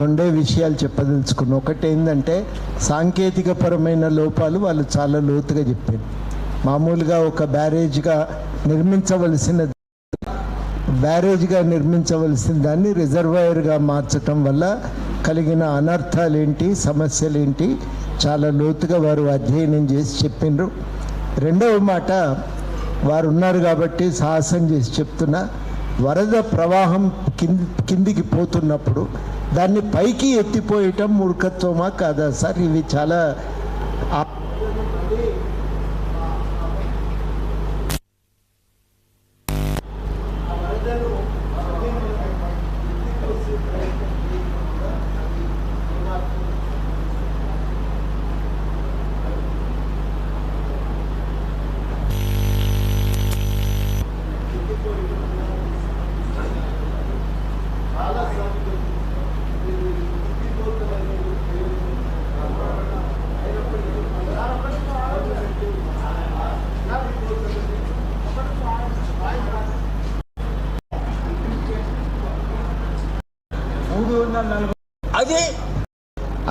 రెండే విషయాలు చెప్పదలుచుకున్నాను. ఒకటి ఏంటంటే సాంకేతికపరమైన లోపాలు వాళ్ళు చాలా లోతుగా చెప్పారు. మామూలుగా ఒక బ్యారేజ్గా నిర్మించవలసిన దాన్ని రిజర్వాయర్గా మార్చటం వల్ల కలిగిన అనర్థాలేంటి, సమస్యలేంటి చాలా లోతుగా వారు అధ్యయనం చేసి చెప్పిండ్రు. రెండవ మాట, వారు ఉన్నారు కాబట్టి సాహసం చేసి చెప్తున్నా, వరద ప్రవాహం కిందికి పోతున్నప్పుడు దాన్ని పైకి ఎత్తిపోయటం మూర్ఖత్వమా కాదా సార్? ఇవి చాలా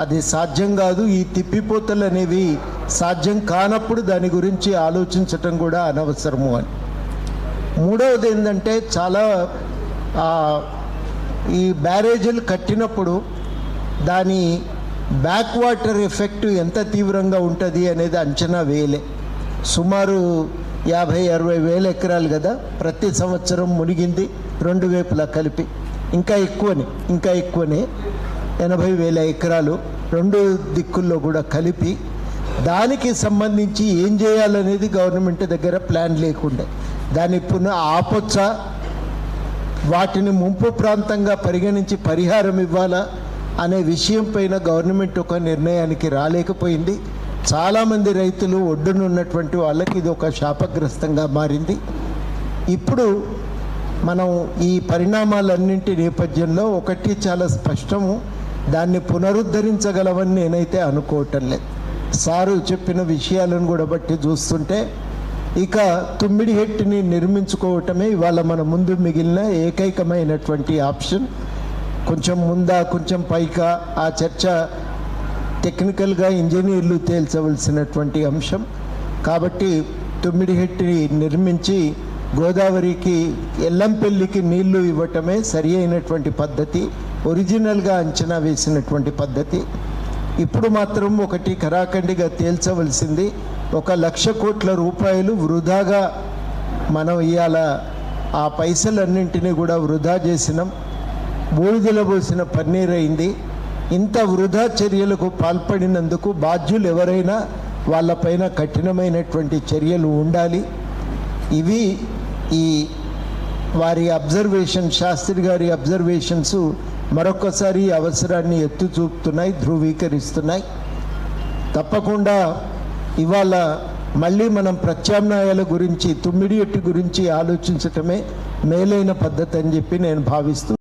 అది సాధ్యం కాదు. ఈ తిప్పిపోతలు అనేవి సాధ్యం కానప్పుడు దాని గురించి ఆలోచించటం కూడా అనవసరము అని. మూడవది ఏంటంటే, చాలా ఈ బ్యారేజీలు కట్టినప్పుడు దాని బ్యాక్ వాటర్ ఎఫెక్ట్ ఎంత తీవ్రంగా ఉంటుంది అనేది అంచనా వేయలే. సుమారు 50-60 వేల ఎకరాలు కదా ప్రతి సంవత్సరం మునిగింది, రెండు వైపులా కలిపి. ఇంకా ఎక్కువనే 80,000 ఎకరాలు రెండు దిక్కుల్లో కూడా కలిపి. దానికి సంబంధించి ఏం చేయాలనేది గవర్నమెంట్ దగ్గర ప్లాన్ లేకుండే. దాన్ని ఆపొచ్చా, వాటిని ముంపు ప్రాంతంగా పరిగణించి పరిహారం ఇవ్వాలా అనే విషయం పైన గవర్నమెంట్ ఒక నిర్ణయానికి రాలేకపోయింది. చాలామంది రైతులు ఒడ్డునున్నటువంటి వాళ్ళకి ఇది ఒక శాపగ్రస్తంగా మారింది. ఇప్పుడు మనం ఈ పరిణామాలన్నింటి నేపథ్యంలో ఒకటి చాలా స్పష్టము, దాన్ని పునరుద్ధరించగలవని నేనైతే అనుకోవటం లేదు. సారు చెప్పిన విషయాలను కూడా బట్టి చూస్తుంటే ఇక తుమ్మిడిహెట్టిని నిర్మించుకోవటమే ఇవాళ మన ముందు మిగిలిన ఏకైకమైనటువంటి ఆప్షన్. కొంచెం ముందా కొంచెం పైకా ఆ చర్చ టెక్నికల్గా ఇంజనీర్లు తేల్చవలసినటువంటి అంశం. కాబట్టి తుమ్మిడిహెట్టి నిర్మించి గోదావరికి ఎల్లంపల్లికి నీళ్లు ఇవ్వటమే సరి అయినటువంటి పద్ధతి, ఒరిజినల్గా అంచనా వేసినటువంటి పద్ధతి. ఇప్పుడు మాత్రం ఒకటి ఖరాఖండిగా తేల్చవలసింది, 1,00,000 కోట్ల రూపాయలు వృధాగా మనం ఇవాళ ఆ పైసలన్నింటినీ కూడా వృధా చేసినాం. బూడిదల పోసిన పన్నీరైంది. ఇంత వృధా చర్యలకు పాల్పడినందుకు బాధ్యులు ఎవరైనా వాళ్ళపైన కఠినమైనటువంటి చర్యలు ఉండాలి. ఇవి ఈ వారి అబ్జర్వేషన్, శాస్త్రి గారి అబ్జర్వేషన్స్ మరొకసారి అవసరాన్ని ఎత్తు చూపుతున్నాయి, ధృవీకరిస్తున్నాయి. తప్పకుండా ఇవాళ మళ్ళీ మనం ప్రత్యామ్నాయాల గురించి, తుమ్మిడిహెట్టి గురించి ఆలోచించటమే మేలైన పద్ధతి అని చెప్పి నేను భావిస్తూ